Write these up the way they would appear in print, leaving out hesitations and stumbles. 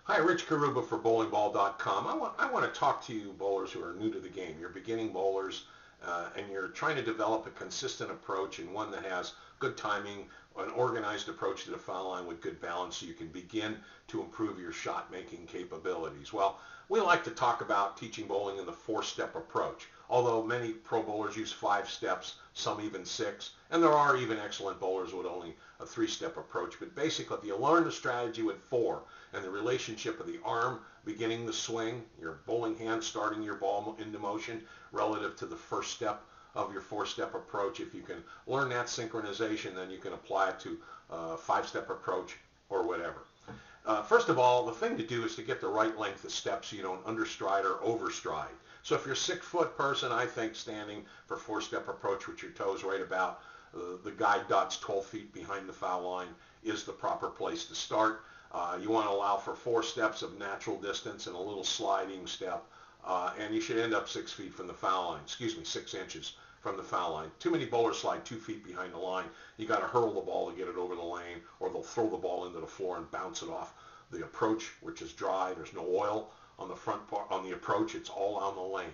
Hi, Rich Carrubba for bowlingball.com. I want to talk to you bowlers who are new to the game. You're beginning bowlers and you're trying to develop a consistent approach and one that has good timing, an organized approach to the foul line with good balance so you can begin to improve your shot making capabilities. Well, we like to talk about teaching bowling in the four-step approach, although many pro bowlers use 5 steps, some even 6, and there are even excellent bowlers with only a 3-step approach. But basically, if you learn the strategy with 4 and the relationship of the arm beginning the swing, your bowling hand starting your ball into motion relative to the first step of your 4-step approach, if you can learn that synchronization, then you can apply it to a 5-step approach or whatever. First of all, the thing to do is to get the right length of steps so you don't understride or overstride. So if you're a 6-foot person, I think standing for 4-step approach with your toes right about the guide dots 12 feet behind the foul line is the proper place to start. You want to allow for 4 steps of natural distance and a little sliding step, and you should end up 6 feet from the foul line. 6 inches from the foul line. Too many bowlers slide 2 feet behind the line. You got to hurl the ball to get it over the lane, or they'll throw the ball into the floor and bounce it off the approach, which is dry. There's no oil on the front part on the approach. It's all on the lane,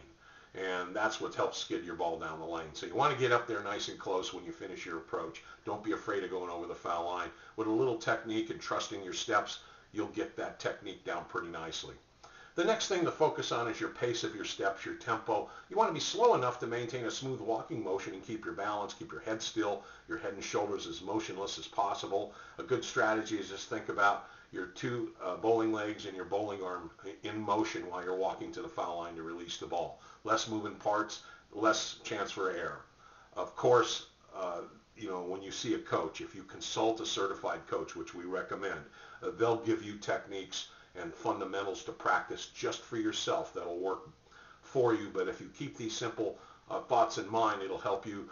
and that's what helps skid your ball down the lane. So you want to get up there nice and close when you finish your approach. Don't be afraid of going over the foul line. With a little technique and trusting your steps, you'll get that technique down pretty nicely. The next thing to focus on is your pace of your steps, your tempo. You want to be slow enough to maintain a smooth walking motion and keep your balance, keep your head still, your head and shoulders as motionless as possible. A good strategy is just think about your 2 bowling legs and your bowling arm in motion while you're walking to the foul line to release the ball. Less moving parts, less chance for error. Of course, when you see a coach, if you consult a certified coach, which we recommend, they'll give you techniques and fundamentals to practice just for yourself that'll work for you. But if you keep these simple thoughts in mind, it'll help you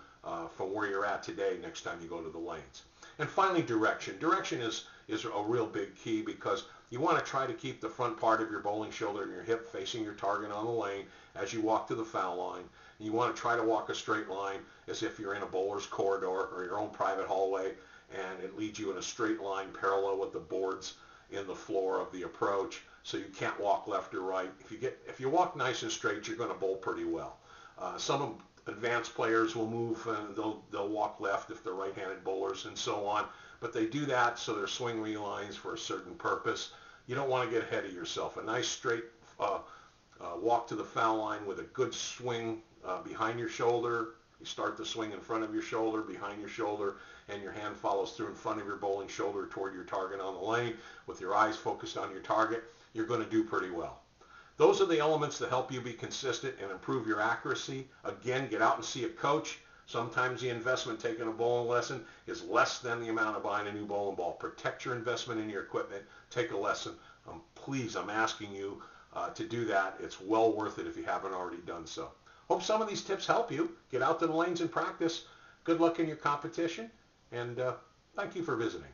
from where you're at today next time you go to the lanes. And finally, direction. Direction is a real big key because you want to try to keep the front part of your bowling shoulder and your hip facing your target on the lane as you walk to the foul line. And you want to try to walk a straight line as if you're in a bowler's corridor or your own private hallway, and it leads you in a straight line parallel with the boards in the floor of the approach, so you can't walk left or right. If you walk nice and straight, you're going to bowl pretty well. Some advanced players will move and they'll walk left if they're right-handed bowlers and so on, but they do that so their swing relines for a certain purpose. You don't want to get ahead of yourself. A nice straight walk to the foul line with a good swing behind your shoulder. You start the swing in front of your shoulder, behind your shoulder, and your hand follows through in front of your bowling shoulder toward your target on the lane with your eyes focused on your target. You're going to do pretty well. Those are the elements that help you be consistent and improve your accuracy. Again, get out and see a coach. Sometimes the investment taking a bowling lesson is less than the amount of buying a new bowling ball. Protect your investment in your equipment. Take a lesson. Please, I'm asking you to do that. It's well worth it if you haven't already done so. Hope some of these tips help you. Get out to the lanes and practice. Good luck in your competition, and thank you for visiting.